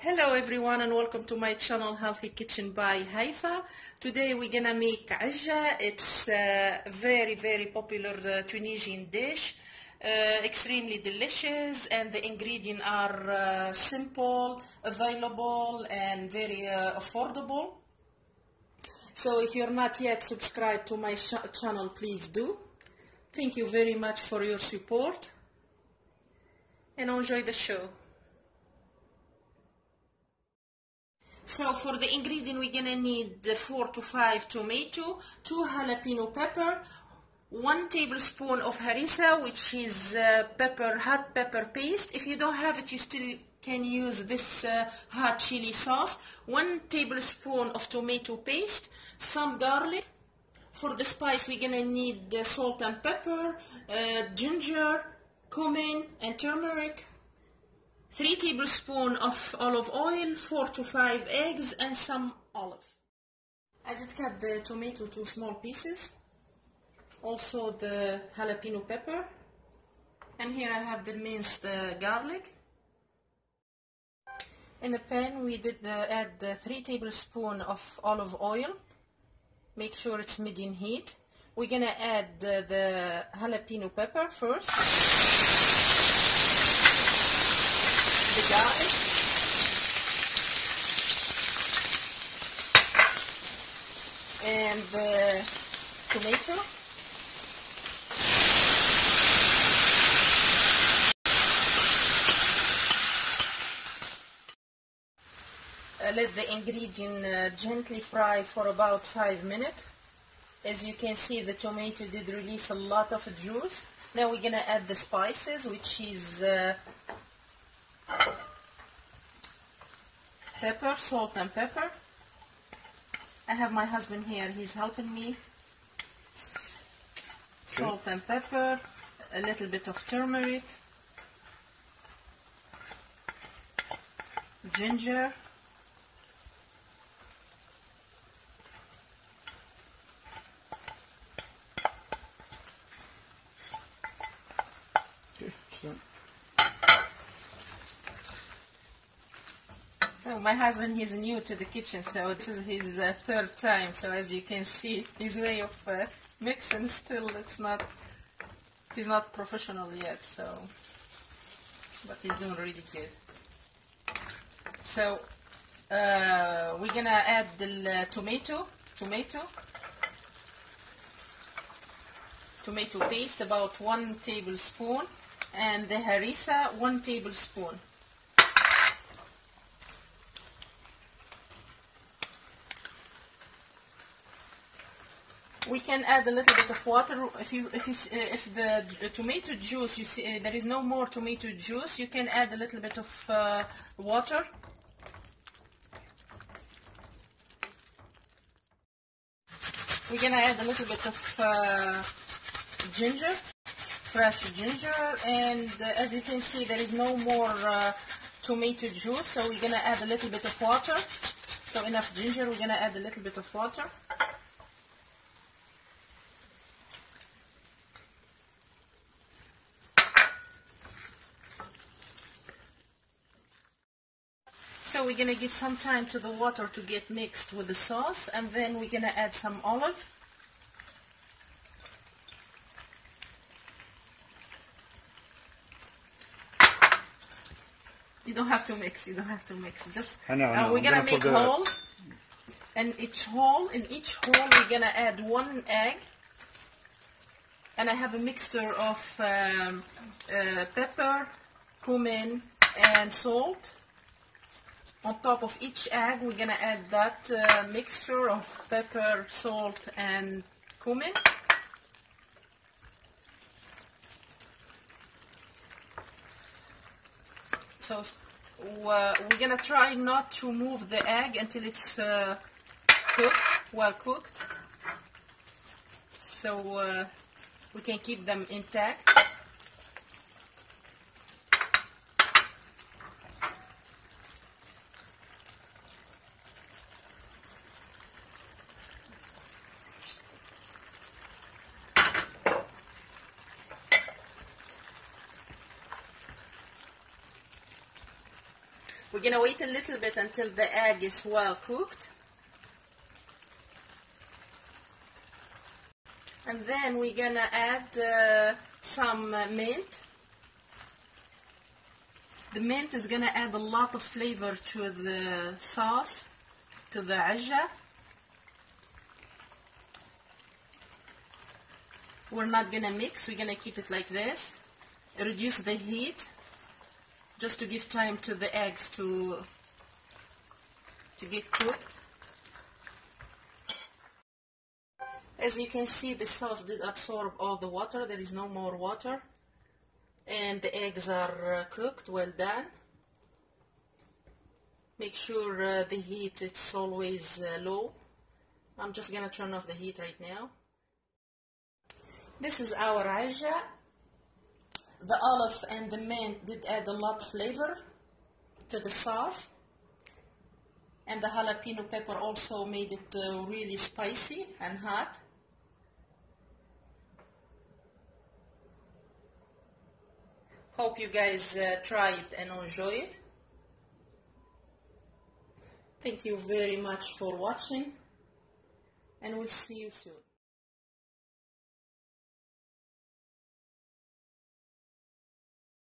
Hello everyone and welcome to my channel Healthy Kitchen by Hayfa. Today we're gonna make Ojja. It's a very popular Tunisian dish, extremely delicious, and the ingredients are simple, available, and very affordable. So if you're not yet subscribed to my channel, please do. Thank you very much for your support and enjoy the show. So for the ingredient, we're gonna need 4 to 5 tomato, 2 jalapeno pepper, 1 tablespoon of harissa, which is hot pepper paste. If you don't have it, you still can use this hot chili sauce. 1 tablespoon of tomato paste, some garlic. For the spice, we're gonna need salt and pepper, ginger, cumin, and turmeric. 3 tablespoons of olive oil, 4 to 5 eggs, and some olive. I did cut the tomato to small pieces. Also the jalapeno pepper. And here I have the minced garlic. In a pan we did add 3 tablespoons of olive oil. Make sure it's medium heat. We're gonna add the jalapeno pepper first. The garlic, and the tomato, let the ingredient gently fry for about 5 minutes. As you can see, the tomato did release a lot of juice. Now we're gonna add the spices, which is pepper, salt and pepper. I have my husband here, he's helping me. Salt and pepper, a little bit of turmeric, ginger, So my husband, he's new to the kitchen, so this is his third time. So as you can see, his way of mixing still, he's not professional yet. So, but he's doing really good. So we're gonna add the tomato paste, about 1 tablespoon, and the harissa, 1 tablespoon. We can add a little bit of water. If the tomato juice, you see there is no more tomato juice, you can add a little bit of water. We're gonna add a little bit of ginger, fresh ginger, and as you can see, there is no more tomato juice, so we're gonna add a little bit of water. So enough ginger, we're gonna add a little bit of water. So we're gonna give some time to the water to get mixed with the sauce, and then we're gonna add some olive. You don't have to mix, just I know. we're gonna make holes, and in each hole we're gonna add 1 egg. And I have a mixture of pepper, cumin, and salt. On top of each egg, we're gonna add that mixture of pepper, salt, and cumin. So we're gonna try not to move the egg until it's well cooked, so we can keep them intact. We're gonna wait a little bit until the egg is well cooked. And then we're gonna add some mint. The mint is gonna add a lot of flavor to the sauce, to the Ojja. We're not gonna mix, we're gonna keep it like this. Reduce the heat, just to give time to the eggs to get cooked. As you can see, the sauce did absorb all the water. There is no more water. And the eggs are cooked, well done. Make sure the heat is always low. I'm just gonna turn off the heat right now. This is our Ojja. The olive and the mint did add a lot of flavor to the sauce. And the jalapeno pepper also made it really spicy and hot. Hope you guys try it and enjoy it. Thank you very much for watching, and we'll see you soon.